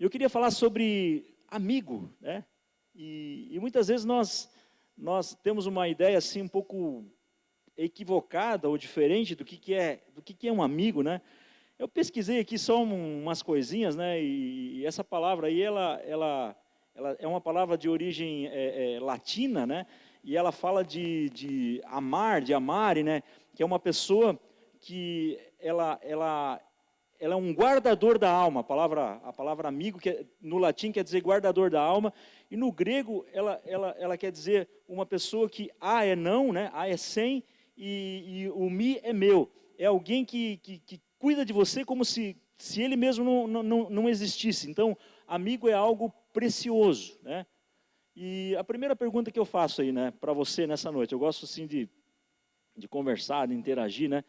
Eu queria falar sobre amigo, né? E muitas vezes nós temos uma ideia assim um pouco equivocada ou diferente do que é um amigo, né? Eu pesquisei aqui só umas coisinhas, né? E essa palavra aí, ela é uma palavra de origem latina, né? E ela fala de amar, de amare, né? Que é uma pessoa que ela é um guardador da alma. A palavra amigo, que no latim quer dizer guardador da alma, e no grego ela quer dizer uma pessoa que a é não, né? A é sem, e o mi é meu. É alguém que cuida de você como se ele mesmo não existisse. Então, amigo é algo precioso, né? E a primeira pergunta que eu faço aí, né, para você nessa noite, eu gosto assim de conversar, de interagir, né?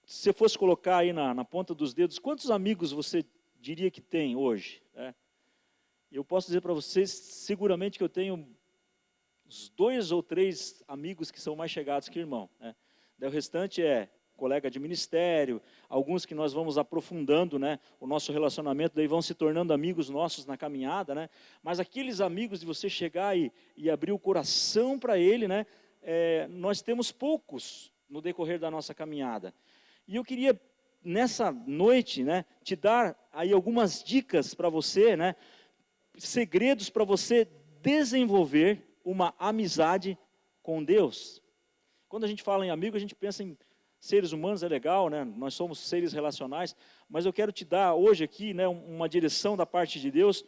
Se você fosse colocar aí na ponta dos dedos, quantos amigos você diria que tem hoje? Né? Eu posso dizer para vocês, seguramente que eu tenho uns 2 ou 3 amigos que são mais chegados que irmão. Né? Daí o restante é colega de ministério, alguns que nós vamos aprofundando, né, o nosso relacionamento, daí vão se tornando amigos nossos na caminhada, né? Mas aqueles amigos de você chegar e abrir o coração para ele, né, nós temos poucos no decorrer da nossa caminhada. E eu queria, nessa noite, né, te dar aí algumas dicas para você, né, segredos para você desenvolver uma amizade com Deus. Quando a gente fala em amigo, a gente pensa em seres humanos, é legal, né? Nós somos seres relacionais, mas eu quero te dar hoje aqui, né, uma direção da parte de Deus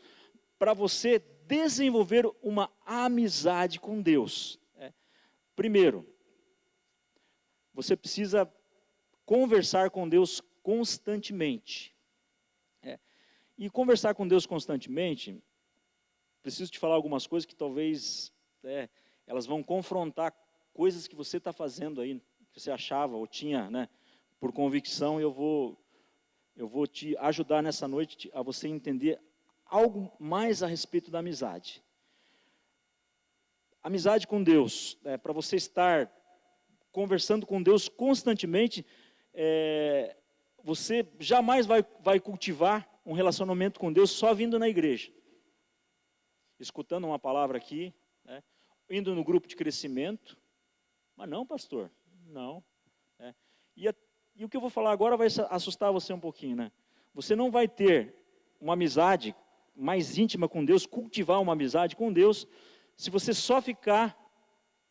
para você desenvolver uma amizade com Deus. Primeiro, você precisa conversar com Deus constantemente. E conversar com Deus constantemente, preciso te falar algumas coisas que talvez elas vão confrontar coisas que você está fazendo aí, que você achava ou tinha, né, por convicção, e eu vou te ajudar nessa noite a você entender algo mais a respeito da amizade. Amizade com Deus, para você estar conversando com Deus constantemente, você jamais vai cultivar um relacionamento com Deus só vindo na igreja, escutando uma palavra aqui, né, indo no grupo de crescimento. Mas não, pastor, não. E o que eu vou falar agora vai assustar você um pouquinho, né? Você não vai ter uma amizade mais íntima com Deus, cultivar uma amizade com Deus, se você só ficar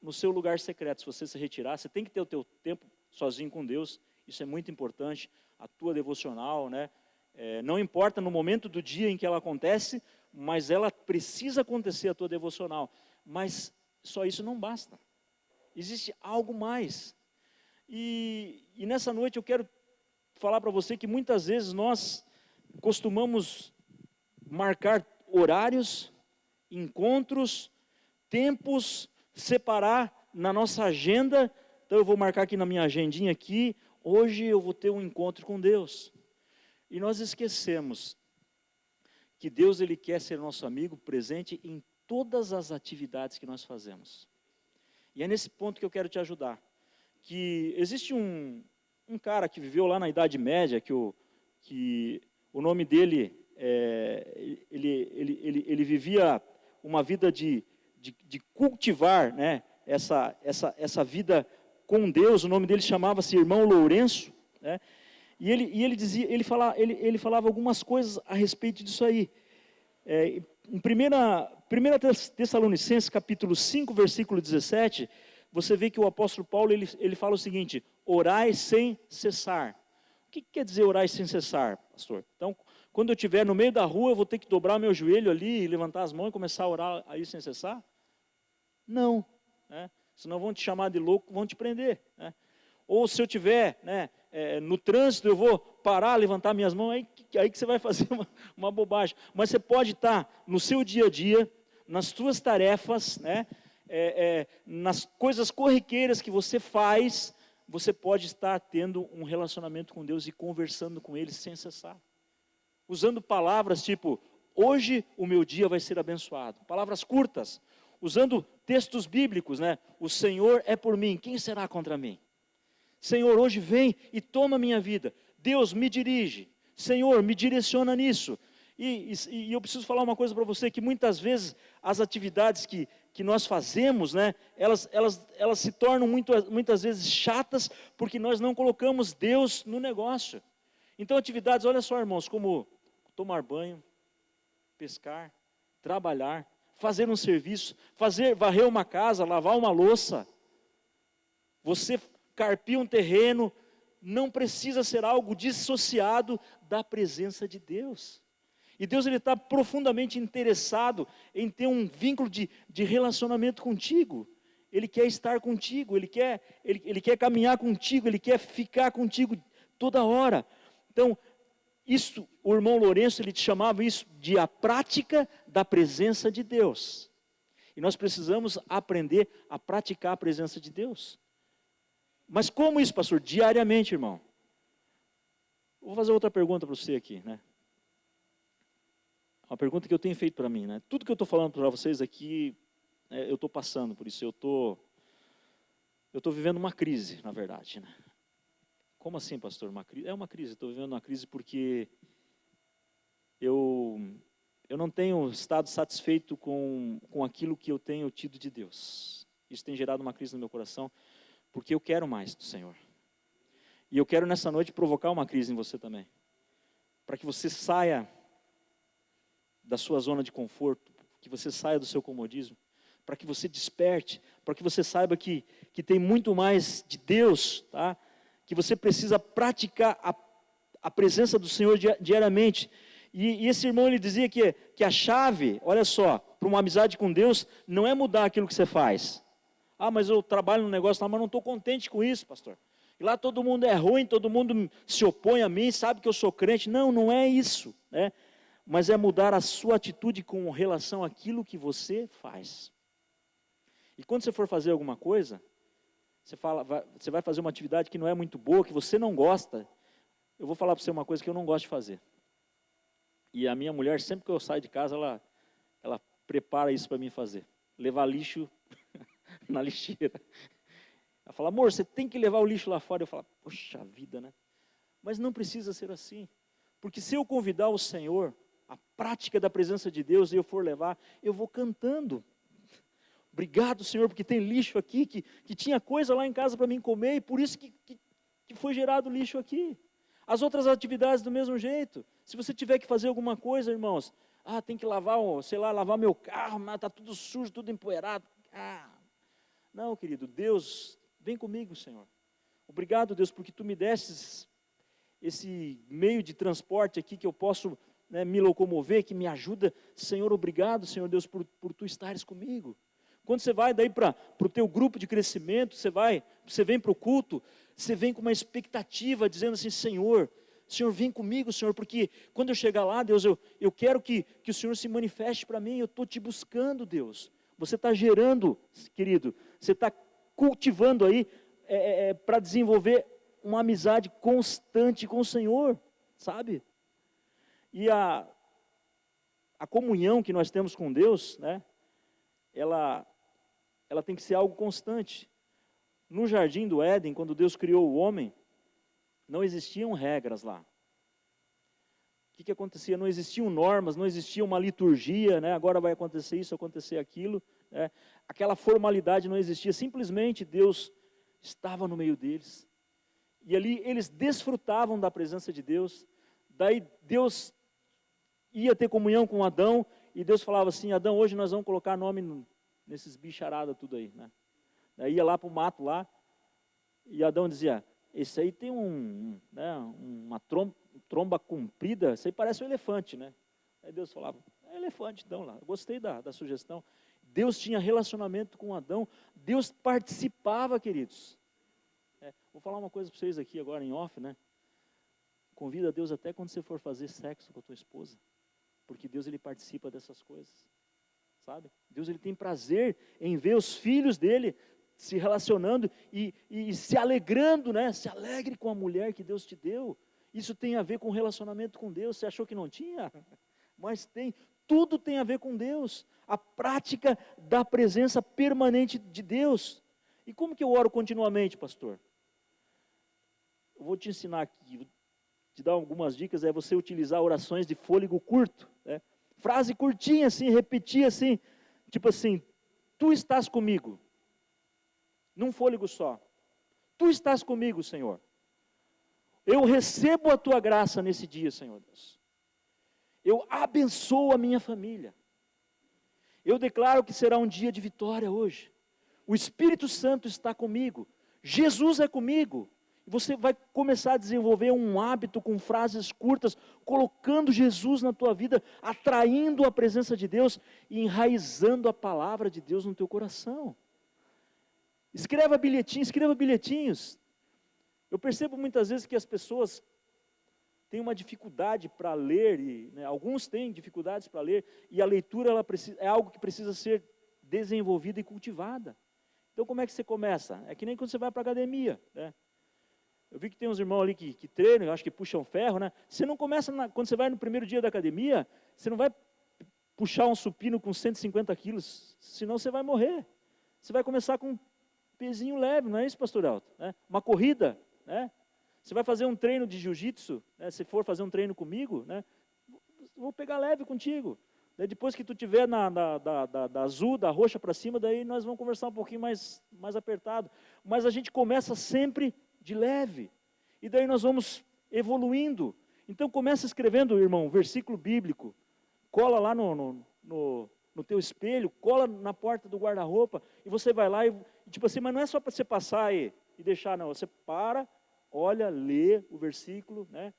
no seu lugar secreto, se você se retirar. Você tem que ter o teu tempo sozinho com Deus, isso é muito importante, a tua devocional, né? Não importa no momento do dia em que ela acontece, mas ela precisa acontecer, a tua devocional. Mas só isso não basta. Existe algo mais. E nessa noite eu quero falar para você que muitas vezes nós costumamos marcar horários, encontros, tempos, separar na nossa agenda. Então eu vou marcar aqui na minha agendinha aqui, hoje eu vou ter um encontro com Deus. E nós esquecemos que Deus, Ele quer ser nosso amigo, presente em todas as atividades que nós fazemos. E é nesse ponto que eu quero te ajudar. Que existe um cara que viveu lá na Idade Média, que o nome dele, ele vivia uma vida de cultivar, né, essa vida com Deus. O nome dele chamava-se Irmão Lourenço, né? E ele falava algumas coisas a respeito disso aí. Em 1 Tessalonicenses, capítulo 5, versículo 17, você vê que o apóstolo Paulo, ele fala o seguinte: orai sem cessar. O que quer dizer orai sem cessar, pastor? Então, quando eu estiver no meio da rua, eu vou ter que dobrar meu joelho ali, levantar as mãos e começar a orar aí sem cessar? Não, né? Senão vão te chamar de louco, vão te prender, né? Ou se eu estiver, né, no trânsito, eu vou parar, levantar minhas mãos, aí que você vai fazer uma bobagem. Mas você pode estar no seu dia a dia, nas suas tarefas, né, nas coisas corriqueiras que você faz, você pode estar tendo um relacionamento com Deus e conversando com Ele sem cessar. Usando palavras tipo, hoje o meu dia vai ser abençoado. Palavras curtas. Usando textos bíblicos, né? O Senhor é por mim, quem será contra mim? Senhor, hoje vem e toma minha vida. Deus me dirige. Senhor, me direciona nisso. E eu preciso falar uma coisa para você, que muitas vezes as atividades que nós fazemos, né, elas se tornam muitas vezes chatas, porque nós não colocamos Deus no negócio. Então atividades, olha só irmãos, como tomar banho, pescar, trabalhar, fazer um serviço, varrer uma casa, lavar uma louça, você carpir um terreno, não precisa ser algo dissociado da presença de Deus. E Deus ele está profundamente interessado em ter um vínculo de relacionamento contigo. Ele quer estar contigo, ele quer caminhar contigo, ele quer ficar contigo toda hora. Então, isso, o irmão Lourenço, ele te chamava isso de a prática da presença de Deus. E nós precisamos aprender a praticar a presença de Deus. Mas como isso, pastor? Diariamente, irmão. Vou fazer outra pergunta para você aqui, né? Uma pergunta que eu tenho feito para mim, né? Tudo que eu estou falando para vocês aqui, eu estou passando por isso. Eu estou vivendo uma crise, na verdade, né? Como assim, pastor? Uma crise? É uma crise. Estou vivendo uma crise porque eu não tenho estado satisfeito com aquilo que eu tenho tido de Deus. Isso tem gerado uma crise no meu coração, porque eu quero mais do Senhor. E eu quero nessa noite provocar uma crise em você também, para que você saia da sua zona de conforto, que você saia do seu comodismo, para que você desperte, para que você saiba que tem muito mais de Deus, tá? Que você precisa praticar a presença do Senhor diariamente. E esse irmão, ele dizia que a chave, olha só, para uma amizade com Deus, não é mudar aquilo que você faz. Ah, mas eu trabalho no negócio lá, mas não estou contente com isso, pastor. E lá todo mundo é ruim, todo mundo se opõe a mim, sabe que eu sou crente. Não, não é isso, né? Mas é mudar a sua atitude com relação àquilo que você faz. E quando você for fazer alguma coisa, você vai fazer uma atividade que não é muito boa, que você não gosta. Eu vou falar para você uma coisa que eu não gosto de fazer. E a minha mulher, sempre que eu saio de casa, ela prepara isso para mim fazer. Levar lixo na lixeira. Ela fala, amor, você tem que levar o lixo lá fora. Eu falo, poxa vida, né? Mas não precisa ser assim. Porque se eu convidar o Senhor, a prática da presença de Deus, e eu for levar, eu vou cantando. Obrigado, Senhor, porque tem lixo aqui, que tinha coisa lá em casa para mim comer, e por isso que foi gerado lixo aqui. As outras atividades do mesmo jeito. Se você tiver que fazer alguma coisa, irmãos, tem que lavar, lavar meu carro, mas está tudo sujo, tudo empoeirado. Não, querido, Deus, vem comigo, Senhor. Obrigado, Deus, porque Tu me destes esse meio de transporte aqui que eu posso, né, me locomover, que me ajuda. Senhor, obrigado, Senhor Deus, por Tu estares comigo. Quando você vai daí para o teu grupo de crescimento, você vem para o culto, você vem com uma expectativa, dizendo assim, Senhor, vem comigo, Senhor, porque quando eu chegar lá, Deus, eu quero que o Senhor se manifeste para mim, eu estou Te buscando, Deus. Você está gerando, querido, você está cultivando aí, para desenvolver uma amizade constante com o Senhor, sabe? E a comunhão que nós temos com Deus, né, ela tem que ser algo constante. No jardim do Éden, quando Deus criou o homem, não existiam regras lá. O que acontecia? Não existiam normas, não existia uma liturgia, né? Agora vai acontecer isso, acontecer aquilo, né? Aquela formalidade não existia, simplesmente Deus estava no meio deles. E ali eles desfrutavam da presença de Deus. Daí Deus ia ter comunhão com Adão, e Deus falava assim, Adão, hoje nós vamos colocar nome nesses bicharadas tudo aí, né? Daí ia lá para o mato lá, e Adão dizia, esse aí tem uma tromba comprida, isso aí parece um elefante, né? Aí Deus falava, é elefante então lá. Eu gostei da sugestão. Deus tinha relacionamento com Adão, Deus participava, queridos. Vou falar uma coisa para vocês aqui agora em off, né? Convida Deus até quando você for fazer sexo com a tua esposa, porque Deus ele participa dessas coisas, sabe? Deus ele tem prazer em ver os filhos dele se relacionando e se alegrando, né? Se alegre com a mulher que Deus te deu. Isso tem a ver com relacionamento com Deus. Você achou que não tinha? Mas tem. Tudo tem a ver com Deus. A prática da presença permanente de Deus. E como que eu oro continuamente, pastor? Eu vou te ensinar aqui. te dar algumas dicas, é você utilizar orações de fôlego curto, né? Frase curtinha assim, repetir assim, tipo assim, tu estás comigo, num fôlego só. Tu estás comigo, Senhor. Eu recebo a tua graça nesse dia, Senhor Deus. Eu abençoo a minha família. Eu declaro que será um dia de vitória hoje. O Espírito Santo está comigo. Jesus é comigo. Você vai começar a desenvolver um hábito com frases curtas, colocando Jesus na tua vida, atraindo a presença de Deus e enraizando a palavra de Deus no teu coração. Escreva bilhetinhos. Eu percebo muitas vezes que as pessoas têm uma dificuldade para ler, alguns têm dificuldades para ler, e a leitura é algo que precisa ser desenvolvida e cultivada. Então como é que você começa? É que nem quando você vai para a academia, né? Eu vi que tem uns irmãos ali que treinam, eu acho que puxam ferro, né? Você não começa, quando você vai no primeiro dia da academia, você não vai puxar um supino com 150 quilos, senão você vai morrer. Você vai começar com um pezinho leve, não é isso, pastor Elton? Né? Uma corrida, né? Você vai fazer um treino de jiu-jitsu, né? Se for fazer um treino comigo, né? Vou pegar leve contigo. Daí depois que tu tiver da azul, da roxa para cima, daí nós vamos conversar um pouquinho mais apertado. Mas a gente começa sempre de leve. E daí nós vamos evoluindo. Então começa escrevendo, irmão, versículo bíblico. Cola lá no teu espelho, cola na porta do guarda-roupa, e você vai lá e tipo assim, mas não é só para você passar e deixar, não. Você para, olha, lê o versículo, né?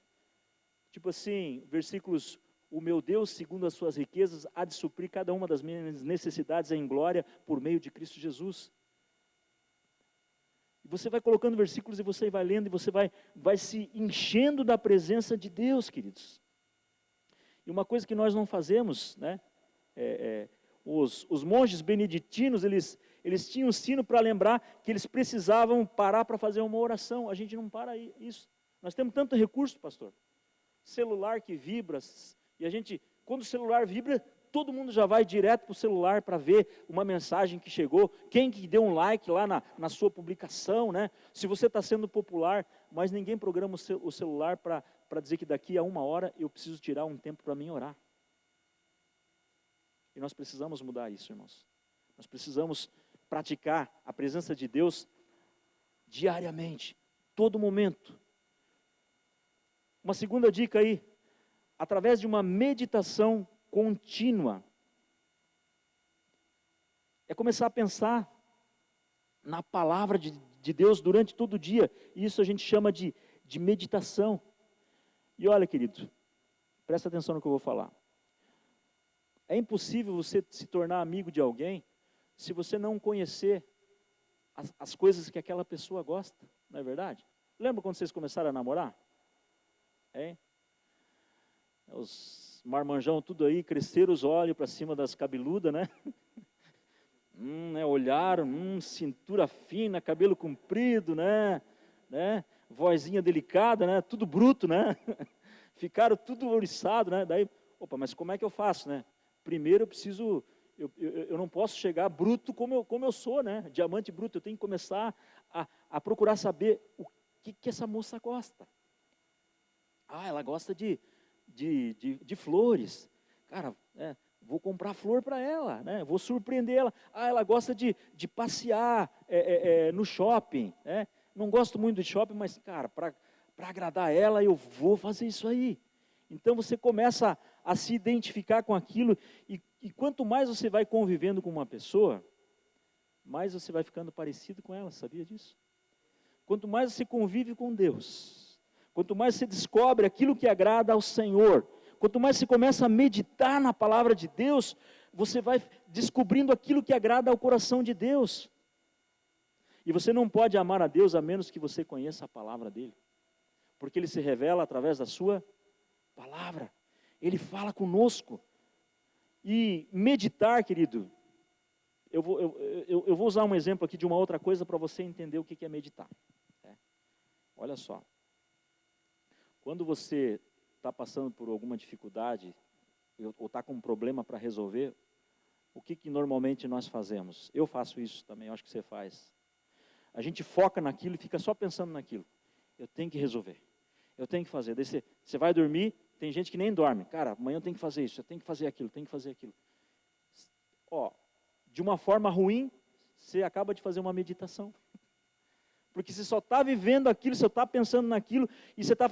Tipo assim, versículos: o meu Deus, segundo as suas riquezas, há de suprir cada uma das minhas necessidades em glória por meio de Cristo Jesus. E você vai colocando versículos e você vai lendo e você vai se enchendo da presença de Deus, queridos. E uma coisa que nós não fazemos, né? Os monges beneditinos, eles tinham um sino para lembrar que eles precisavam parar para fazer uma oração. A gente não para isso. Nós temos tanto recurso, pastor. Celular que vibra, e a gente, quando o celular vibra, todo mundo já vai direto para o celular para ver uma mensagem que chegou, quem que deu um like lá na sua publicação, né? Se você está sendo popular, mas ninguém programa o celular para dizer que daqui a 1 hora eu preciso tirar um tempo para mim orar. E nós precisamos mudar isso, irmãos. Nós precisamos praticar a presença de Deus diariamente, todo momento. Uma segunda dica aí, através de uma meditação contínua, é começar a pensar na palavra de Deus durante todo o dia. E isso a gente chama de meditação. E olha, querido, presta atenção no que eu vou falar. É impossível você se tornar amigo de alguém se você não conhecer as coisas que aquela pessoa gosta, não é verdade? Lembra quando vocês começaram a namorar? Os marmanjão tudo aí, cresceram os olhos para cima das cabeludas, né? Olharam, cintura fina, cabelo comprido, né? Vozinha delicada, né? Tudo bruto, né? Ficaram tudo ouriçado, né? Daí, mas como é que eu faço, né? Primeiro eu preciso, eu não posso chegar bruto como eu sou, né? Diamante bruto, eu tenho que começar a procurar saber o que essa moça gosta. Ela gosta de flores. Cara, vou comprar flor para ela, né? Vou surpreender ela. Ela gosta de passear no shopping, né? Não gosto muito de shopping, mas, cara, para agradar ela, eu vou fazer isso aí. Então você começa a se identificar com aquilo, e quanto mais você vai convivendo com uma pessoa, mais você vai ficando parecido com ela, sabia disso? Quanto mais você convive com Deus, quanto mais você descobre aquilo que agrada ao Senhor, quanto mais você começa a meditar na palavra de Deus, você vai descobrindo aquilo que agrada ao coração de Deus. E você não pode amar a Deus a menos que você conheça a palavra dEle, porque Ele se revela através da sua palavra. Ele fala conosco. E meditar, querido, eu vou usar um exemplo aqui de uma outra coisa para você entender o que é meditar. Olha só. Quando você está passando por alguma dificuldade, ou está com um problema para resolver, o que normalmente nós fazemos? Eu faço isso também, eu acho que você faz. A gente foca naquilo e fica só pensando naquilo. Eu tenho que resolver. Eu tenho que fazer. Daí você vai dormir, tem gente que nem dorme. Cara, amanhã eu tenho que fazer isso, eu tenho que fazer aquilo, tenho que fazer aquilo. Ó, de uma forma ruim, você acaba de fazer uma meditação. Porque você só está vivendo aquilo, você está pensando naquilo, e você está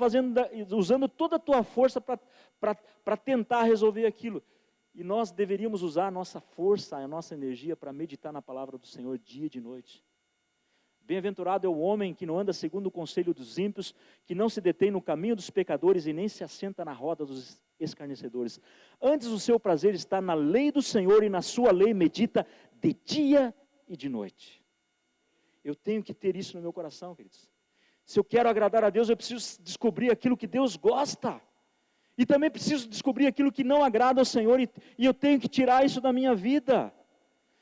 usando toda a tua força para tentar resolver aquilo. E nós deveríamos usar a nossa força, a nossa energia para meditar na palavra do Senhor dia e de noite. Bem-aventurado é o homem que não anda segundo o conselho dos ímpios, que não se detém no caminho dos pecadores e nem se assenta na roda dos escarnecedores. Antes o seu prazer está na lei do Senhor e na sua lei medita de dia e de noite. Eu tenho que ter isso no meu coração, queridos. Se eu quero agradar a Deus, eu preciso descobrir aquilo que Deus gosta. E também preciso descobrir aquilo que não agrada ao Senhor, e eu tenho que tirar isso da minha vida.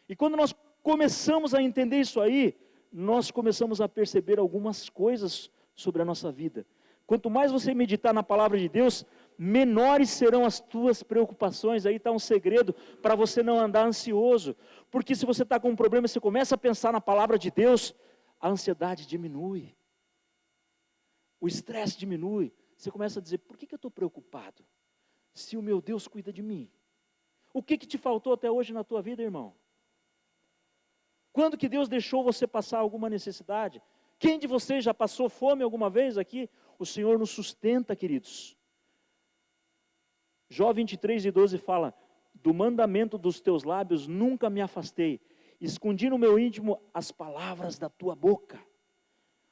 E quando nós começamos a entender isso aí, nós começamos a perceber algumas coisas sobre a nossa vida. Quanto mais você meditar na palavra de Deus, menores serão as tuas preocupações. Aí está um segredo para você não andar ansioso. Porque se você está com um problema, você começa a pensar na palavra de Deus, a ansiedade diminui. O estresse diminui. Você começa a dizer, por que eu estou preocupado? Se o meu Deus cuida de mim. O que te faltou até hoje na tua vida, irmão? Quando que Deus deixou você passar alguma necessidade? Quem de vocês já passou fome alguma vez aqui? O Senhor nos sustenta, queridos. Jó 23:12 fala, do mandamento dos teus lábios nunca me afastei, escondi no meu íntimo as palavras da tua boca.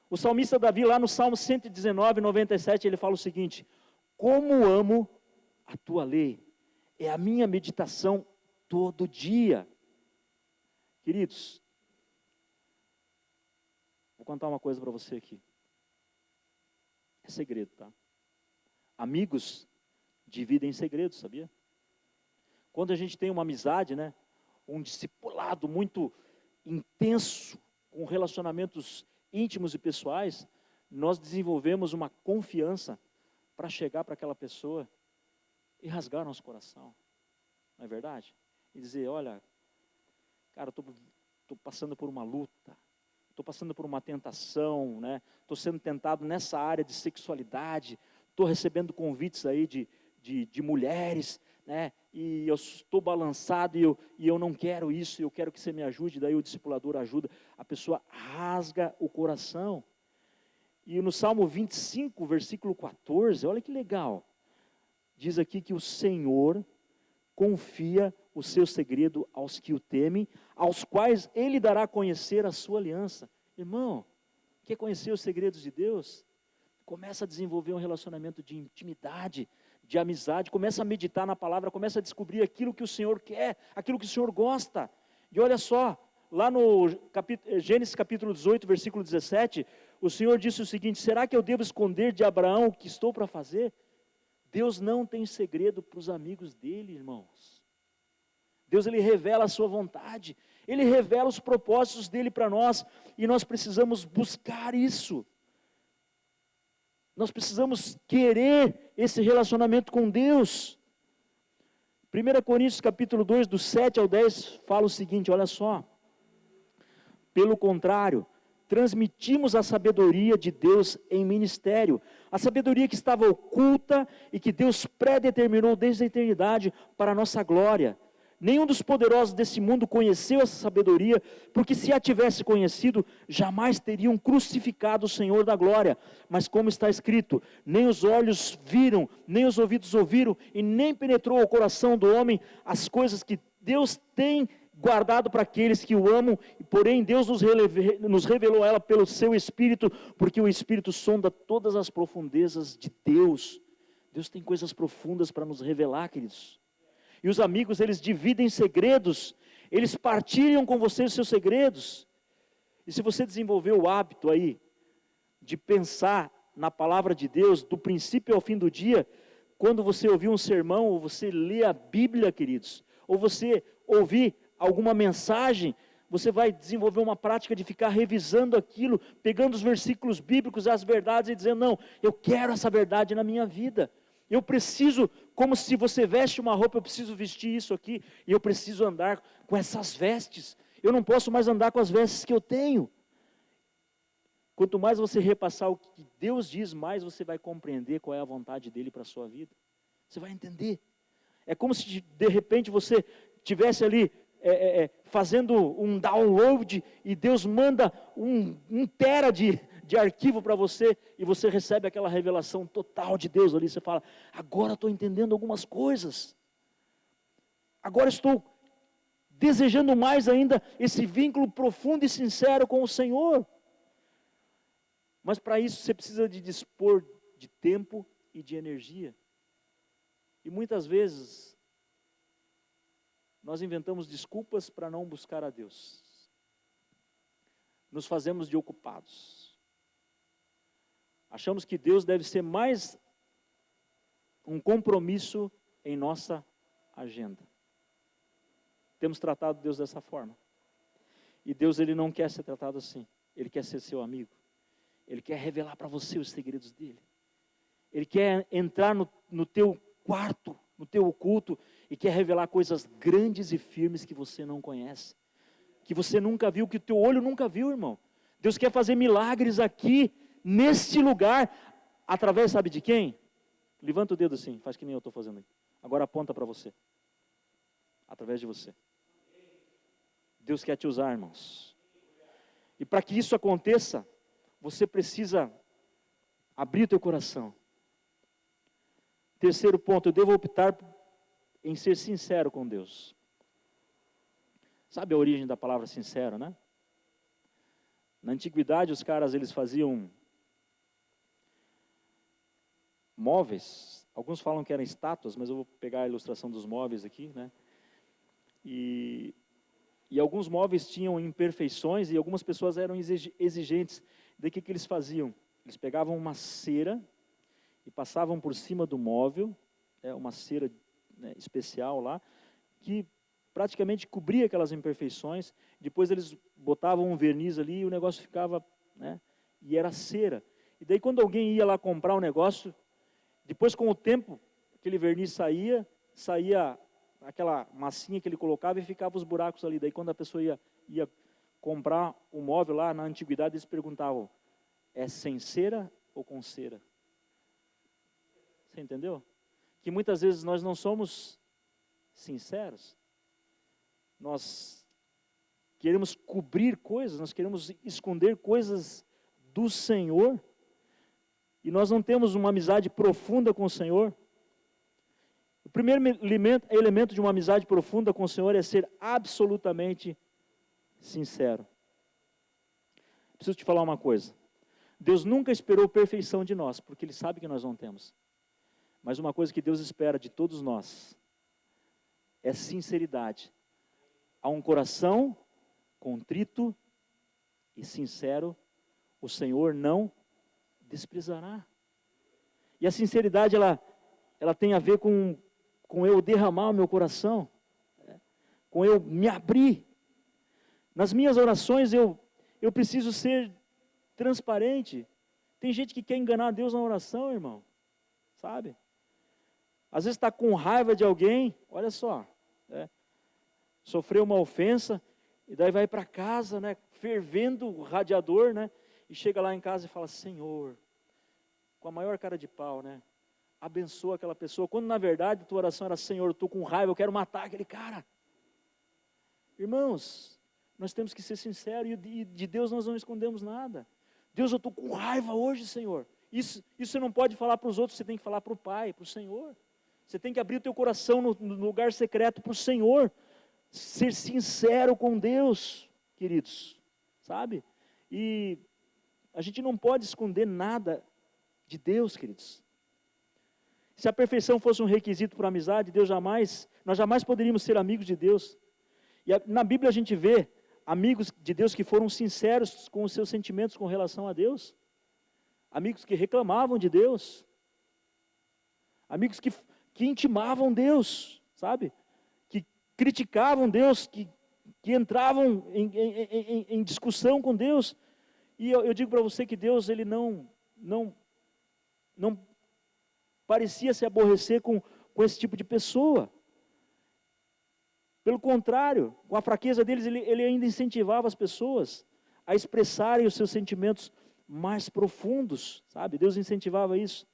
O salmista Davi, lá no Salmo 119:97, ele fala o seguinte, como amo a tua lei, é a minha meditação todo dia. Queridos, vou contar uma coisa para você aqui. É segredo, tá? Amigos dividem segredos, sabia? Quando a gente tem uma amizade, né? Um discipulado muito intenso, com relacionamentos íntimos e pessoais, nós desenvolvemos uma confiança para chegar para aquela pessoa e rasgar nosso coração. Não é verdade? E dizer, olha, cara, eu estou passando por uma luta, estou passando por uma tentação, né? Estou sendo tentado nessa área de sexualidade, estou recebendo convites aí de mulheres, né? E eu estou balançado e eu não quero isso, eu quero que você me ajude. Daí o discipulador ajuda, a pessoa rasga o coração. E no Salmo 25, versículo 14, olha que legal, diz aqui que o Senhor confia o seu segredo aos que o temem, aos quais Ele dará a conhecer a sua aliança. Irmão, quer conhecer os segredos de Deus? Começa a desenvolver um relacionamento de intimidade, de amizade, começa a meditar na palavra, começa a descobrir aquilo que o Senhor quer, aquilo que o Senhor gosta. E olha só, lá no Gênesis capítulo 18, versículo 17, o Senhor disse o seguinte, será que eu devo esconder de Abraão o que estou para fazer? Deus não tem segredo para os amigos dele, irmãos. Deus, Ele revela a sua vontade, Ele revela os propósitos dele para nós, e nós precisamos buscar isso. Nós precisamos querer esse relacionamento com Deus. 1 Coríntios capítulo 2, do 7 ao 10, fala o seguinte, olha só. Pelo contrário, transmitimos a sabedoria de Deus em ministério, a sabedoria que estava oculta e que Deus predeterminou desde a eternidade para a nossa glória. Nenhum dos poderosos desse mundo conheceu essa sabedoria, porque se a tivesse conhecido, jamais teriam crucificado o Senhor da glória. Mas como está escrito, nem os olhos viram, nem os ouvidos ouviram, e nem penetrou ao coração do homem as coisas que Deus tem guardado para aqueles que o amam, porém Deus nos revelou ela pelo seu Espírito, porque o Espírito sonda todas as profundezas de Deus. Deus tem coisas profundas para nos revelar, queridos. E os amigos, eles dividem segredos, eles partilham com você os seus segredos. E se você desenvolver o hábito aí, de pensar na palavra de Deus, do princípio ao fim do dia, quando você ouvir um sermão, ou você lê a Bíblia, queridos, ou você ouvir alguma mensagem, você vai desenvolver uma prática de ficar revisando aquilo, pegando os versículos bíblicos, as verdades e dizendo, não, eu quero essa verdade na minha vida. Eu preciso, como se você veste uma roupa, eu preciso vestir isso aqui, e eu preciso andar com essas vestes. Eu não posso mais andar com as vestes que eu tenho. Quanto mais você repassar o que Deus diz, mais você vai compreender qual é a vontade dele para a sua vida. Você vai entender. É como se de repente você tivesse ali fazendo um download e Deus manda um tera de arquivo para você e você recebe aquela revelação total de Deus ali. Você fala, agora estou entendendo algumas coisas. Agora estou desejando mais ainda esse vínculo profundo e sincero com o Senhor. Mas para isso você precisa de dispor de tempo e de energia. E muitas vezes nós inventamos desculpas para não buscar a Deus. Nos fazemos de ocupados. Achamos que Deus deve ser mais um compromisso em nossa agenda. Temos tratado Deus dessa forma. E Deus, Ele não quer ser tratado assim. Ele quer ser seu amigo. Ele quer revelar para você os segredos dele. Ele quer entrar no teu quarto, no teu oculto, e quer revelar coisas grandes e firmes que você não conhece. Que você nunca viu, que o teu olho nunca viu, irmão. Deus quer fazer milagres aqui, neste lugar, através, sabe de quem? Levanta o dedo assim, faz que nem eu estou fazendo aqui. Agora aponta para você. Através de você. Deus quer te usar, irmãos. E para que isso aconteça, você precisa abrir o teu coração. Terceiro ponto, eu devo optar em ser sincero com Deus. Sabe a origem da palavra sincero, né? Na antiguidade, os caras, eles faziam móveis. Alguns falam que eram estátuas, mas eu vou pegar a ilustração dos móveis aqui, né? E alguns móveis tinham imperfeições e algumas pessoas eram exigentes. Daí o que eles faziam? Eles pegavam uma cera e passavam por cima do móvel, uma cera, né, especial lá, que praticamente cobria aquelas imperfeições. Depois eles botavam um verniz ali e o negócio ficava, né, e era cera. E daí quando alguém ia lá comprar um negócio, depois com o tempo, aquele verniz saía aquela massinha que ele colocava e ficava os buracos ali. Daí quando a pessoa ia comprar um móvel lá na antiguidade, eles perguntavam, é sem cera ou com cera? Você entendeu? Que muitas vezes nós não somos sinceros. Nós queremos cobrir coisas, nós queremos esconder coisas do Senhor. E nós não temos uma amizade profunda com o Senhor. O primeiro elemento de uma amizade profunda com o Senhor é ser absolutamente sincero. Preciso te falar uma coisa. Deus nunca esperou perfeição de nós, porque Ele sabe que nós não temos. Mas uma coisa que Deus espera de todos nós é sinceridade. A um coração contrito e sincero, o Senhor não desprezará. E a sinceridade, ela tem a ver com eu derramar o meu coração, com eu me abrir. Nas minhas orações eu preciso ser transparente. Tem gente que quer enganar Deus na oração, irmão, sabe? Às vezes está com raiva de alguém, olha só, sofreu uma ofensa, e daí vai para casa, né, fervendo o radiador, né, e chega lá em casa e fala, Senhor, com a maior cara de pau, né, abençoa aquela pessoa, quando na verdade a tua oração era, Senhor, eu estou com raiva, eu quero matar aquele cara. Irmãos, nós temos que ser sinceros, e de Deus nós não escondemos nada. Deus, eu estou com raiva hoje, Senhor. Isso você não pode falar para os outros, você tem que falar para o Pai, para o Senhor. Você tem que abrir o teu coração no lugar secreto para o Senhor. Ser sincero com Deus, queridos, sabe? E a gente não pode esconder nada de Deus, queridos. Se a perfeição fosse um requisito para a amizade, nós jamais poderíamos ser amigos de Deus. E na Bíblia a gente vê amigos de Deus que foram sinceros com os seus sentimentos com relação a Deus. Amigos que reclamavam de Deus. Amigos que intimavam Deus, sabe? Que criticavam Deus, que entravam em discussão com Deus. E eu digo para você que Deus, Ele não parecia se aborrecer com esse tipo de pessoa. Pelo contrário, com a fraqueza deles, ele ainda incentivava as pessoas a expressarem os seus sentimentos mais profundos, sabe? Deus incentivava isso.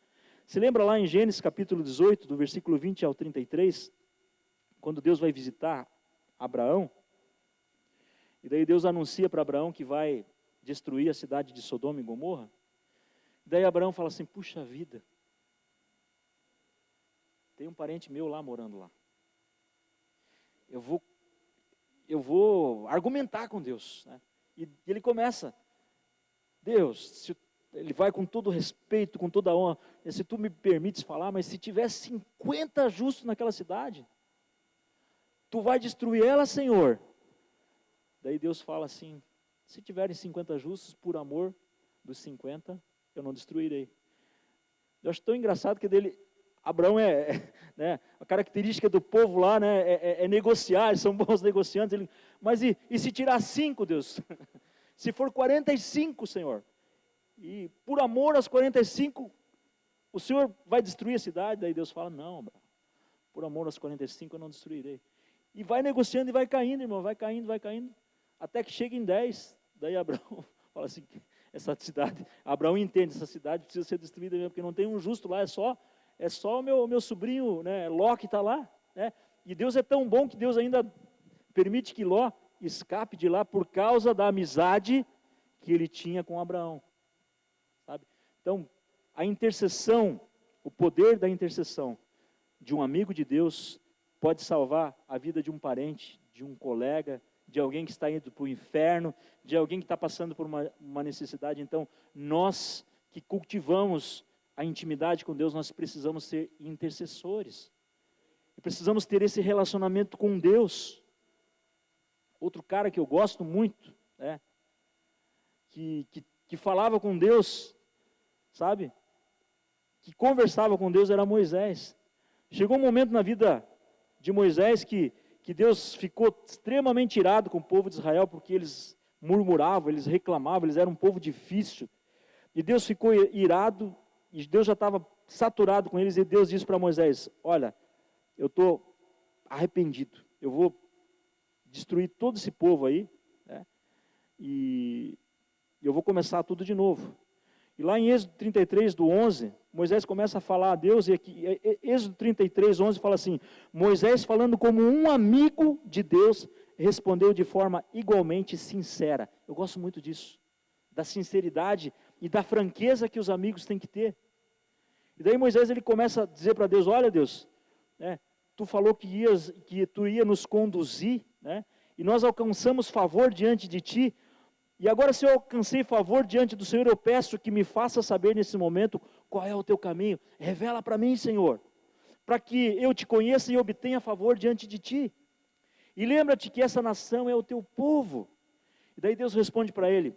Se lembra lá em Gênesis capítulo 18, do versículo 20 ao 33, quando Deus vai visitar Abraão, e daí Deus anuncia para Abraão que vai destruir a cidade de Sodoma e Gomorra. Daí Abraão fala assim, puxa vida, tem um parente meu lá morando lá. Eu vou argumentar com Deus, né? E ele começa, Deus, ele vai com todo respeito, com toda honra, se tu me permites falar, mas se tiver 50 justos naquela cidade, tu vai destruir ela, Senhor. Daí Deus fala assim, se tiverem 50 justos, por amor dos 50, eu não destruirei. Eu acho tão engraçado que Abraão né, a característica do povo lá, né, é negociar, eles são bons negociantes. Mas e se tirar 5, Deus? Se for 45, Senhor, e por amor aos 45, o Senhor vai destruir a cidade? Daí Deus fala, não, Abraão, por amor aos 45 eu não destruirei. E vai negociando e vai caindo, irmão, vai caindo, até que chega em 10. Daí Abraão fala assim, essa cidade, Abraão entende, essa cidade precisa ser destruída mesmo, porque não tem um justo lá, é só o meu sobrinho, né, Ló, que está lá, né? E Deus é tão bom que Deus ainda permite que Ló escape de lá por causa da amizade que ele tinha com Abraão, sabe? Então, a intercessão, o poder da intercessão de um amigo de Deus pode salvar a vida de um parente, de um colega, de alguém que está indo para o inferno, de alguém que está passando por uma necessidade. Então, nós que cultivamos a intimidade com Deus, nós precisamos ser intercessores. E precisamos ter esse relacionamento com Deus. Outro cara que eu gosto muito, né, que falava com Deus, sabe? Que conversava com Deus era Moisés. Chegou um momento na vida de Moisés que Deus ficou extremamente irado com o povo de Israel, porque eles murmuravam, eles reclamavam, eles eram um povo difícil. E Deus ficou irado, e Deus já estava saturado com eles, e Deus disse para Moisés, olha, eu estou arrependido, eu vou destruir todo esse povo aí, né, e eu vou começar tudo de novo. E lá em Êxodo 33, do 11, Moisés começa a falar a Deus, e aqui, Êxodo 33, 11 fala assim, Moisés falando como um amigo de Deus, respondeu de forma igualmente sincera. Eu gosto muito disso, da sinceridade e da franqueza que os amigos têm que ter. E daí Moisés ele começa a dizer para Deus, olha Deus, né, tu falou que tu ia nos conduzir, né, e nós alcançamos favor diante de ti, e agora se eu alcancei favor diante do Senhor, eu peço que me faça saber nesse momento qual é o teu caminho. Revela para mim, Senhor, para que eu te conheça e obtenha favor diante de ti. E lembra-te que essa nação é o teu povo. E daí Deus responde para ele,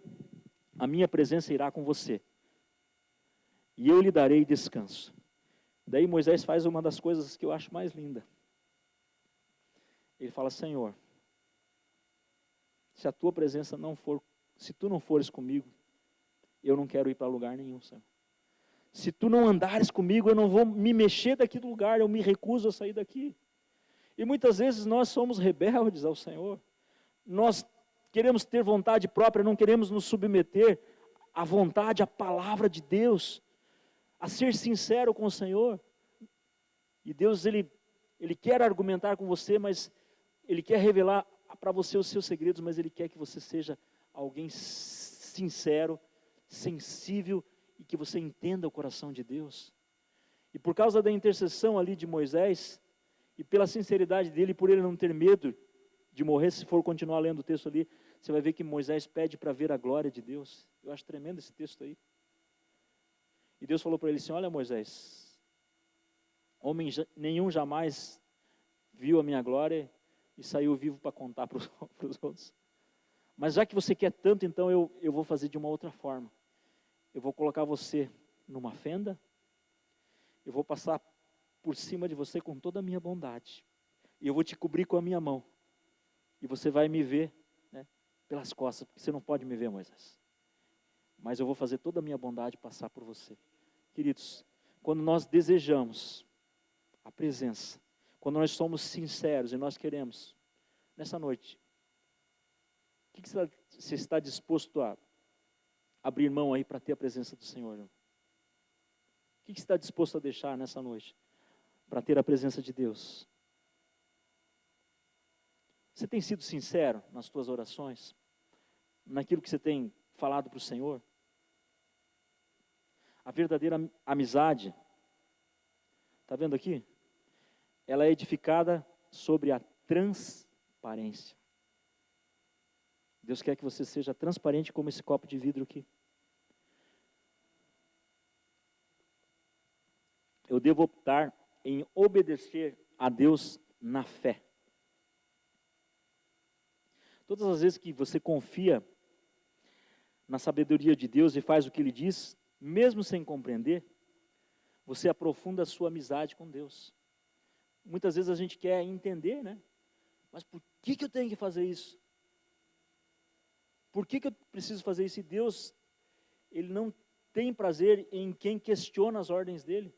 a minha presença irá com você, e eu lhe darei descanso. Daí Moisés faz uma das coisas que eu acho mais linda. Ele fala, Senhor, se a tua presença não for, se tu não fores comigo, eu não quero ir para lugar nenhum, Senhor. Se tu não andares comigo, eu não vou me mexer daqui do lugar, eu me recuso a sair daqui. E muitas vezes nós somos rebeldes ao Senhor. Nós queremos ter vontade própria, não queremos nos submeter à vontade, à palavra de Deus, a ser sincero com o Senhor. E Deus, Ele quer argumentar com você, mas Ele quer revelar para você os seus segredos, mas Ele quer que você seja alguém sincero, sensível, e que você entenda o coração de Deus. E por causa da intercessão ali de Moisés, e pela sinceridade dele, por ele não ter medo de morrer, se for continuar lendo o texto ali, você vai ver que Moisés pede para ver a glória de Deus. Eu acho tremendo esse texto aí. E Deus falou para ele assim, olha Moisés, homem nenhum jamais viu a minha glória e saiu vivo para contar para os outros. Mas já que você quer tanto, então eu vou fazer de uma outra forma. Eu vou colocar você numa fenda, eu vou passar por cima de você com toda a minha bondade, e eu vou te cobrir com a minha mão, e você vai me ver, né, pelas costas, porque você não pode me ver, Moisés, mas eu vou fazer toda a minha bondade passar por você. Queridos, quando nós desejamos a presença, quando nós somos sinceros e nós queremos, nessa noite, o que você está disposto a abrir mão aí para ter a presença do Senhor? O que você está disposto a deixar nessa noite para ter a presença de Deus? Você tem sido sincero nas suas orações? Naquilo que você tem falado para o Senhor? A verdadeira amizade, está vendo aqui? Ela é edificada sobre a transparência. Deus quer que você seja transparente como esse copo de vidro aqui. Eu devo optar em obedecer a Deus na fé. Todas as vezes que você confia na sabedoria de Deus e faz o que Ele diz, mesmo sem compreender, você aprofunda a sua amizade com Deus. Muitas vezes a gente quer entender, né? Mas por que eu tenho que fazer isso? Por que eu preciso fazer isso? E Deus, Ele não tem prazer em quem questiona as ordens dEle.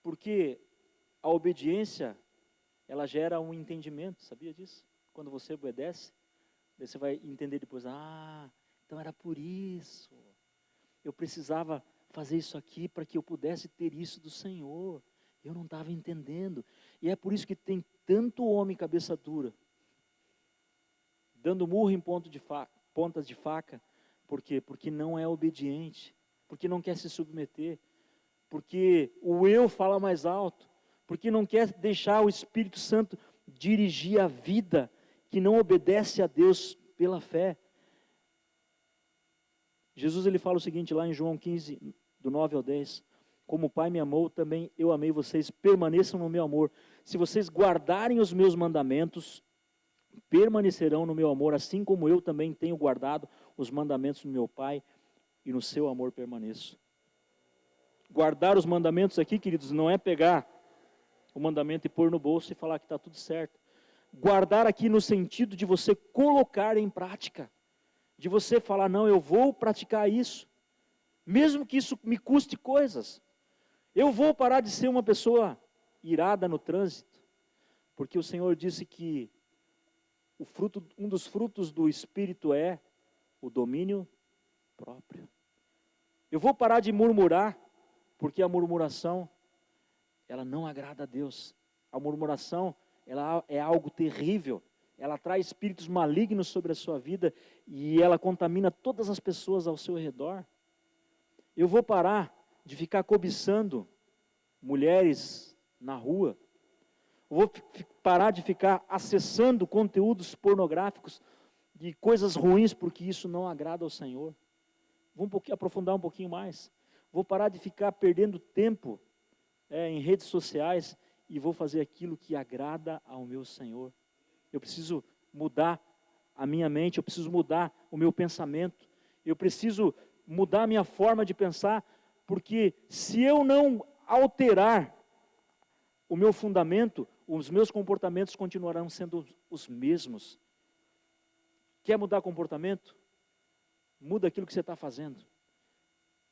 Porque a obediência, ela gera um entendimento, sabia disso? Quando você obedece, daí você vai entender depois, então era por isso. Eu precisava fazer isso aqui para que eu pudesse ter isso do Senhor. Eu não estava entendendo. E é por isso que tem tanto homem cabeça dura, dando murro em pontas de faca. Por quê? Porque não é obediente, porque não quer se submeter, porque o eu fala mais alto, porque não quer deixar o Espírito Santo dirigir a vida, que não obedece a Deus pela fé. Jesus, ele fala o seguinte lá em João 15, do 9 ao 10, como o Pai me amou, também eu amei vocês, permaneçam no meu amor. Se vocês guardarem os meus mandamentos, permanecerão no meu amor, assim como eu também tenho guardado os mandamentos do meu Pai, e no seu amor permaneço. Guardar os mandamentos aqui, queridos, não é pegar o mandamento e pôr no bolso e falar que está tudo certo. Guardar aqui no sentido de você colocar em prática, de você falar, não, eu vou praticar isso, mesmo que isso me custe coisas. Eu vou parar de ser uma pessoa irada no trânsito, porque o Senhor disse que um dos frutos do Espírito é o domínio próprio. Eu vou parar de murmurar, porque a murmuração, ela não agrada a Deus. A murmuração, ela é algo terrível. Ela traz espíritos malignos sobre a sua vida e ela contamina todas as pessoas ao seu redor. Eu vou parar de ficar cobiçando mulheres na rua. Eu vou parar de ficar acessando conteúdos pornográficos de coisas ruins, porque isso não agrada ao Senhor. Vou aprofundar um pouquinho mais. Vou parar de ficar perdendo tempo em redes sociais e vou fazer aquilo que agrada ao meu Senhor. Eu preciso mudar a minha mente, eu preciso mudar o meu pensamento, eu preciso mudar a minha forma de pensar, porque se eu não alterar o meu fundamento, os meus comportamentos continuarão sendo os mesmos. Quer mudar comportamento? Muda aquilo que você está fazendo.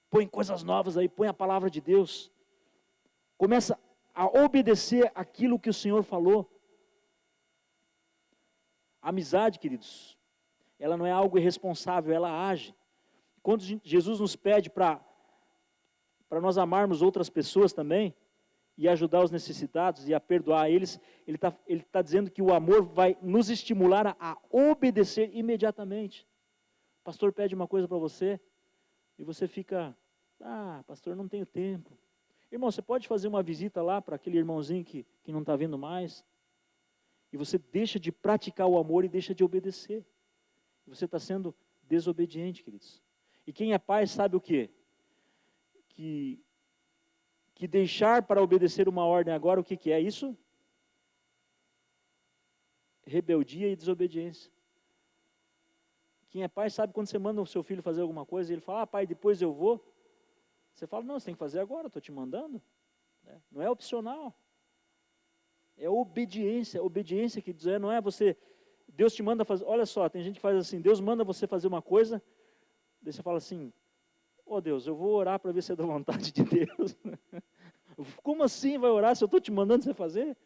Põe coisas novas aí, põe a palavra de Deus. Começa a obedecer aquilo que o Senhor falou. A amizade, queridos, ela não é algo irresponsável, ela age. Quando Jesus nos pede para nós amarmos outras pessoas também, e ajudar os necessitados e a perdoar eles, ele tá dizendo que o amor vai nos estimular a obedecer imediatamente. O pastor pede uma coisa para você, e você fica, pastor, não tenho tempo. Irmão, você pode fazer uma visita lá para aquele irmãozinho que não está vindo mais, e você deixa de praticar o amor e deixa de obedecer. Você está sendo desobediente, queridos. E quem é pai sabe o quê? Que deixar para obedecer uma ordem agora, o que é isso? Rebeldia e desobediência. Quem é pai sabe quando você manda o seu filho fazer alguma coisa, e ele fala, pai, depois eu vou. Você fala, não, você tem que fazer agora, estou te mandando. Não é opcional. É obediência. Obediência que diz, não é você, Deus te manda fazer, olha só, tem gente que faz assim, Deus manda você fazer uma coisa, daí você fala assim, Deus, eu vou orar para ver se é da vontade de Deus. Como assim vai orar se eu estou te mandando você fazer?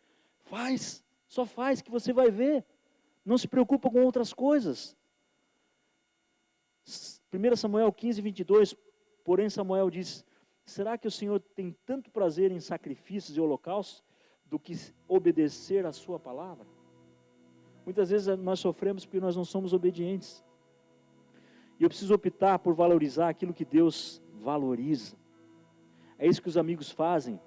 Faz, só faz que você vai ver. Não se preocupa com outras coisas. 1 Samuel 15, 22, porém Samuel diz, será que o Senhor tem tanto prazer em sacrifícios e holocaustos do que obedecer a sua palavra? Muitas vezes nós sofremos porque nós não somos obedientes. E eu preciso optar por valorizar aquilo que Deus valoriza. É isso que os amigos fazem.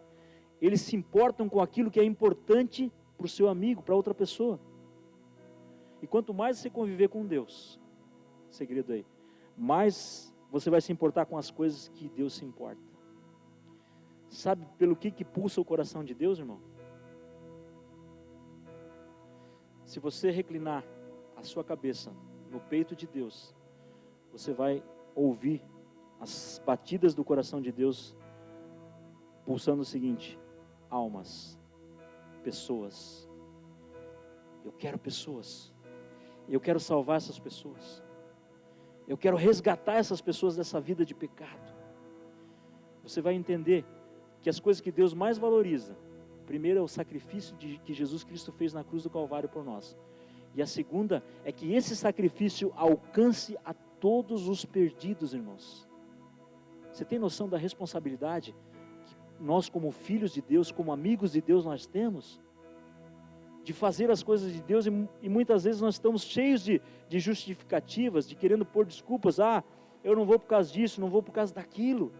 Eles se importam com aquilo que é importante para o seu amigo, para outra pessoa. E quanto mais você conviver com Deus, segredo aí, mais você vai se importar com as coisas que Deus se importa. Sabe pelo que pulsa o coração de Deus, irmão? Se você reclinar a sua cabeça no peito de Deus, você vai ouvir as batidas do coração de Deus pulsando o seguinte: almas, pessoas. Eu quero pessoas. Eu quero salvar essas pessoas. Eu quero resgatar essas pessoas dessa vida de pecado. Você vai entender que as coisas que Deus mais valoriza, primeiro é o sacrifício que Jesus Cristo fez na cruz do Calvário por nós. E a segunda é que esse sacrifício alcance a todos os perdidos, irmãos. Você tem noção da responsabilidade que nós, como filhos de Deus, como amigos de Deus, nós temos? De fazer as coisas de Deus, e muitas vezes nós estamos cheios de justificativas, de querendo pôr desculpas. Eu não vou por causa disso, não vou por causa daquilo.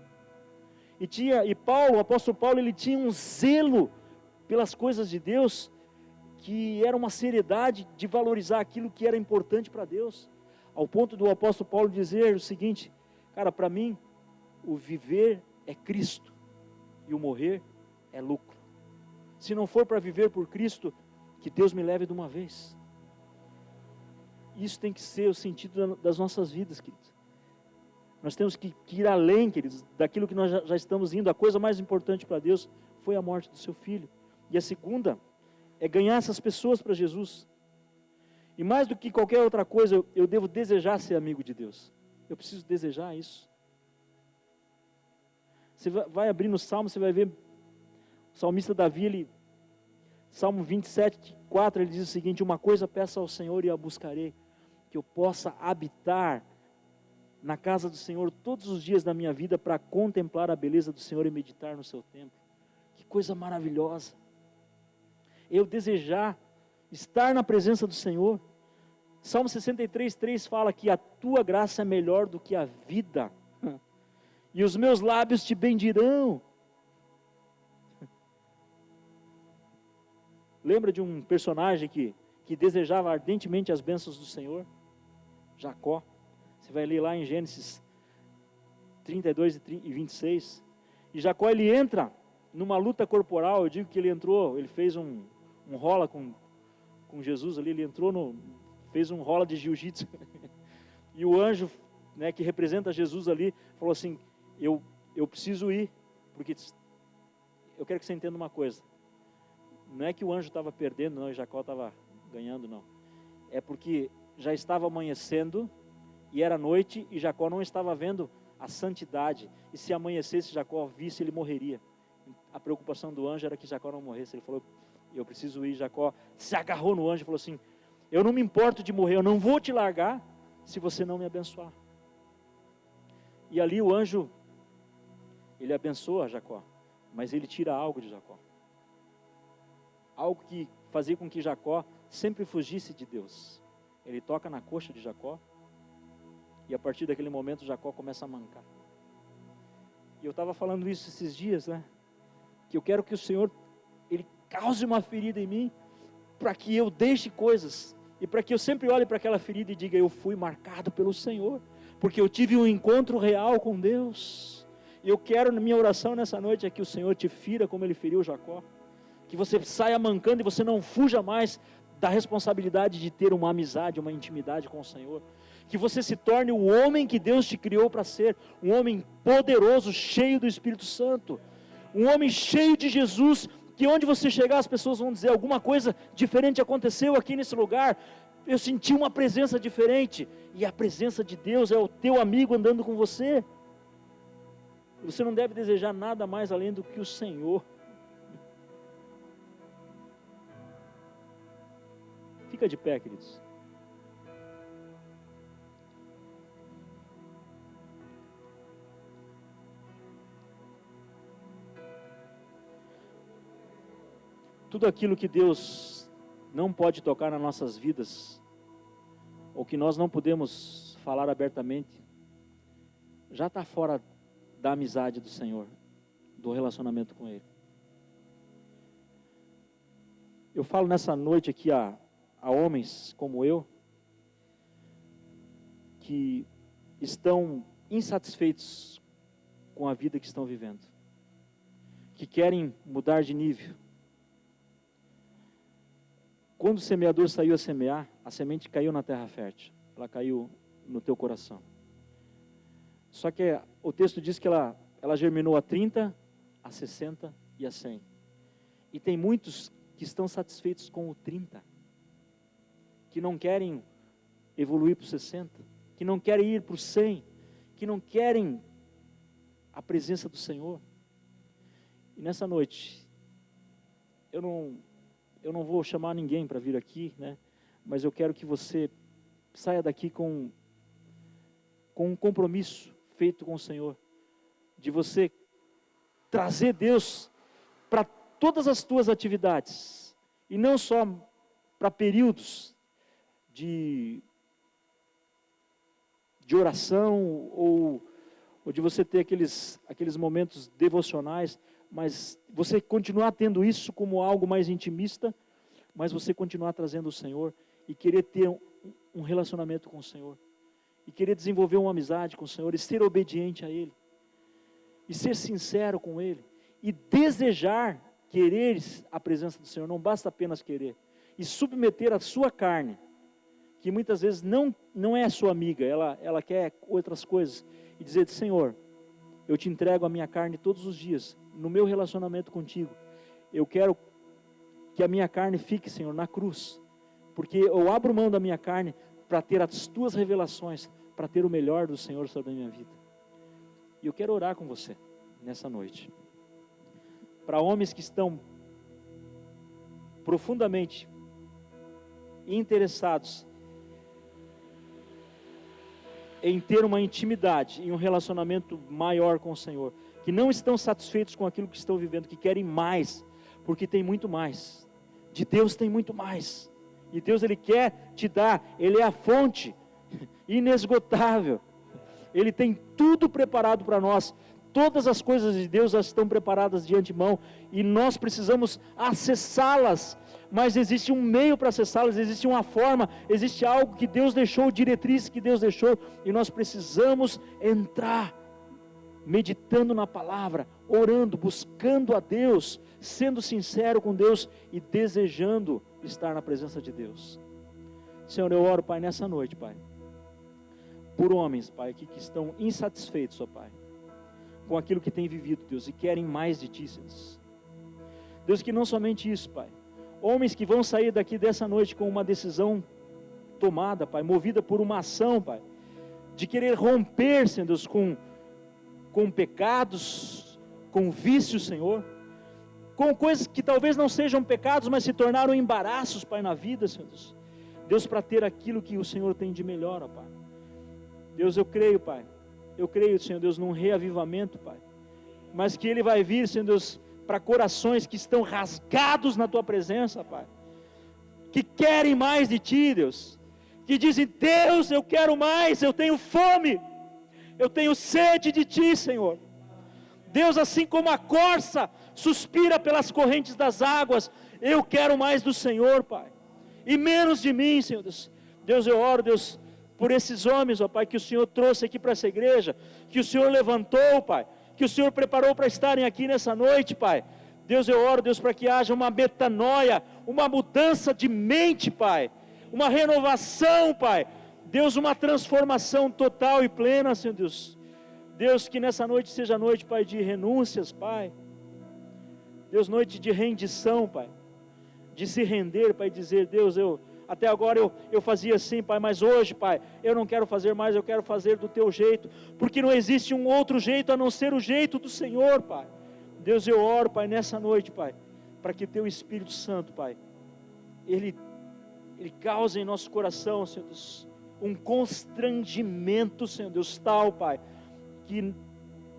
E Paulo, o apóstolo Paulo, ele tinha um zelo pelas coisas de Deus, que era uma seriedade de valorizar aquilo que era importante para Deus, ao ponto do apóstolo Paulo dizer o seguinte: cara, para mim, o viver é Cristo, e o morrer é lucro. Se não for para viver por Cristo, que Deus me leve de uma vez. Isso tem que ser o sentido das nossas vidas, queridos. Nós temos que ir além, queridos, daquilo que nós já estamos indo. A coisa mais importante para Deus foi a morte do seu filho. E a segunda é ganhar essas pessoas para Jesus. E mais do que qualquer outra coisa, eu devo desejar ser amigo de Deus. Eu preciso desejar isso. Você vai abrir no Salmo, você vai ver o salmista Davi, Salmo 27, 4, ele diz o seguinte: uma coisa peço ao Senhor e a buscarei, que eu possa habitar na casa do Senhor todos os dias da minha vida, para contemplar a beleza do Senhor e meditar no seu templo. Que coisa maravilhosa! Eu desejar estar na presença do Senhor. Salmo 63, 3 fala que a tua graça é melhor do que a vida, e os meus lábios te bendirão. Lembra de um personagem que desejava ardentemente as bênçãos do Senhor? Jacó. Você vai ler lá em Gênesis 32 e 26. E Jacó, ele entra numa luta corporal. Eu digo que ele fez um rola com Jesus ali. Ele fez um rola de jiu-jitsu. E o anjo, né, que representa Jesus ali, falou assim: eu preciso ir, porque eu quero que você entenda uma coisa. Não é que o anjo estava perdendo, não, e Jacó estava ganhando, não. É porque já estava amanhecendo, e era noite, e Jacó não estava vendo a santidade. E se amanhecesse, Jacó visse, ele morreria. A preocupação do anjo era que Jacó não morresse. Ele falou: eu preciso ir. Jacó se agarrou no anjo e falou assim: eu não me importo de morrer, eu não vou te largar se você não me abençoar. E ali o anjo, ele abençoa Jacó, mas ele tira algo de Jacó. Algo que fazia com que Jacó sempre fugisse de Deus. Ele toca na coxa de Jacó, e a partir daquele momento Jacó começa a mancar. E eu estava falando isso esses dias, né? Que eu quero que o Senhor, Ele cause uma ferida em mim, para que eu deixe coisas, e para que eu sempre olhe para aquela ferida e diga: eu fui marcado pelo Senhor, porque eu tive um encontro real com Deus. E eu quero, na minha oração nessa noite, é que o Senhor te fira como Ele feriu Jacó, que você saia mancando e você não fuja mais da responsabilidade de ter uma amizade, uma intimidade com o Senhor, que você se torne o homem que Deus te criou para ser, um homem poderoso, cheio do Espírito Santo, um homem cheio de Jesus, que onde você chegar as pessoas vão dizer: alguma coisa diferente aconteceu aqui nesse lugar, eu senti uma presença diferente. E a presença de Deus é o teu amigo andando com você. Você não deve desejar nada mais além do que o Senhor. Fica de pé, queridos. tudo aquilo que Deus não pode tocar nas nossas vidas, ou que nós não podemos falar abertamente, já está fora da amizade do Senhor, do relacionamento com Ele. Eu falo nessa noite aqui a homens como eu, que estão insatisfeitos com a vida que estão vivendo, que querem mudar de nível. Quando o semeador saiu a semear, a semente caiu na terra fértil, ela caiu no teu coração. Só que o texto diz que ela germinou a 30, a 60 e a 100. E tem muitos que estão satisfeitos com o 30, que não querem evoluir para o 60, que não querem ir para o 100, que não querem a presença do Senhor. E nessa noite, eu não vou chamar ninguém para vir aqui, né? Mas eu quero que você saia daqui com um compromisso feito com o Senhor, de você trazer Deus para todas as tuas atividades, e não só para períodos de oração, ou de você ter aqueles momentos devocionais, mas você continuar tendo isso como algo mais intimista, mas você continuar trazendo o Senhor, e querer ter um relacionamento com o Senhor, e querer desenvolver uma amizade com o Senhor, e ser obediente a Ele, e ser sincero com Ele, e desejar, querer a presença do Senhor. Não basta apenas querer, e submeter a sua carne, que muitas vezes não é a sua amiga, ela quer outras coisas, e dizer: Senhor, eu te entrego a minha carne todos os dias, no meu relacionamento contigo. Eu quero que a minha carne fique, Senhor, na cruz, porque eu abro mão da minha carne para ter as tuas revelações, para ter o melhor do Senhor sobre a minha vida. E eu quero orar com você nessa noite, para homens que estão profundamente interessados em ter uma intimidade, em um relacionamento maior com o Senhor, que não estão satisfeitos com aquilo que estão vivendo, que querem mais, porque tem muito mais. De Deus tem muito mais. E Deus, Ele quer te dar, Ele é a fonte inesgotável. Ele tem tudo preparado para nós. Todas as coisas de Deus já estão preparadas de antemão, e nós precisamos acessá-las. Mas existe um meio para acessá-las, existe uma forma, existe algo que Deus deixou, diretrizes que Deus deixou, e nós precisamos entrar, meditando na palavra, orando, buscando a Deus, sendo sincero com Deus e desejando estar na presença de Deus. Senhor, eu oro, Pai, nessa noite, Pai, por homens, Pai, aqui que estão insatisfeitos, ó Pai, com aquilo que têm vivido, Deus, e querem mais de Ti, Deus. Deus, que não somente isso, Pai, homens que vão sair daqui dessa noite com uma decisão tomada, Pai, movida por uma ação, Pai, de querer romper, Senhor Deus, com pecados, com vícios, Senhor, com coisas que talvez não sejam pecados, mas se tornaram embaraços, Pai, na vida, Senhor Deus. Deus, para ter aquilo que o Senhor tem de melhor, ó Pai. Deus, eu creio, Pai, Senhor Deus, num reavivamento, Pai, mas que Ele vai vir, Senhor Deus, para corações que estão rasgados na Tua presença, Pai, que querem mais de Ti, Deus, que dizem: Deus, eu quero mais, eu tenho fome, eu tenho sede de Ti, Senhor. Deus, assim como a corça suspira pelas correntes das águas, eu quero mais do Senhor, Pai, e menos de mim, Senhor Deus. Deus, eu oro, Deus, por esses homens, ó Pai, que o Senhor trouxe aqui para essa igreja, que o Senhor levantou, Pai, que o Senhor preparou para estarem aqui nessa noite, Pai. Deus, eu oro, Deus, para que haja uma metanoia, uma mudança de mente, Pai, uma renovação, Pai. Deus, uma transformação total e plena, Senhor Deus. Deus, que nessa noite seja noite, Pai, de renúncias, Pai. Deus, noite de rendição, Pai, de se render, Pai, dizer: Deus, até agora eu fazia assim, Pai, mas hoje, Pai, eu não quero fazer mais, eu quero fazer do Teu jeito, porque não existe um outro jeito a não ser o jeito do Senhor, Pai. Deus, eu oro, Pai, nessa noite, Pai, para que Teu Espírito Santo, Pai, Ele cause em nosso coração, Senhor Deus, um constrangimento, Senhor Deus, tal, Pai, que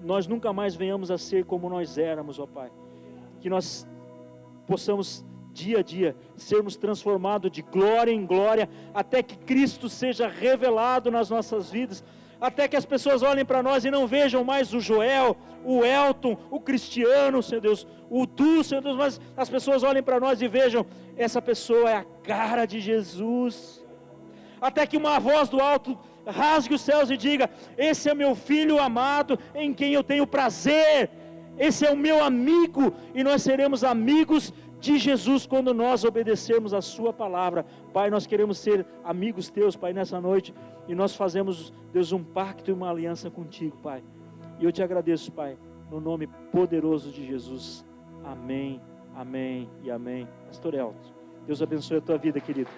nós nunca mais venhamos a ser como nós éramos, ó Pai, que nós possamos dia a dia, sermos transformados de glória em glória, até que Cristo seja revelado nas nossas vidas, até que as pessoas olhem para nós e não vejam mais o Joel, o Elton, o Cristiano, Senhor Deus, o Tu, Senhor Deus, mas as pessoas olhem para nós e vejam, essa pessoa é a cara de Jesus, até que uma voz do alto rasgue os céus e diga: esse é meu filho amado, em quem eu tenho prazer, esse é o meu amigo, e nós seremos amigos de Jesus quando nós obedecermos a sua palavra. Pai, nós queremos ser amigos teus, Pai, nessa noite, e nós fazemos, Deus, um pacto e uma aliança contigo, Pai, e eu te agradeço, Pai, no nome poderoso de Jesus, amém, amém e amém. Pastor Elton, Deus abençoe a tua vida, querido.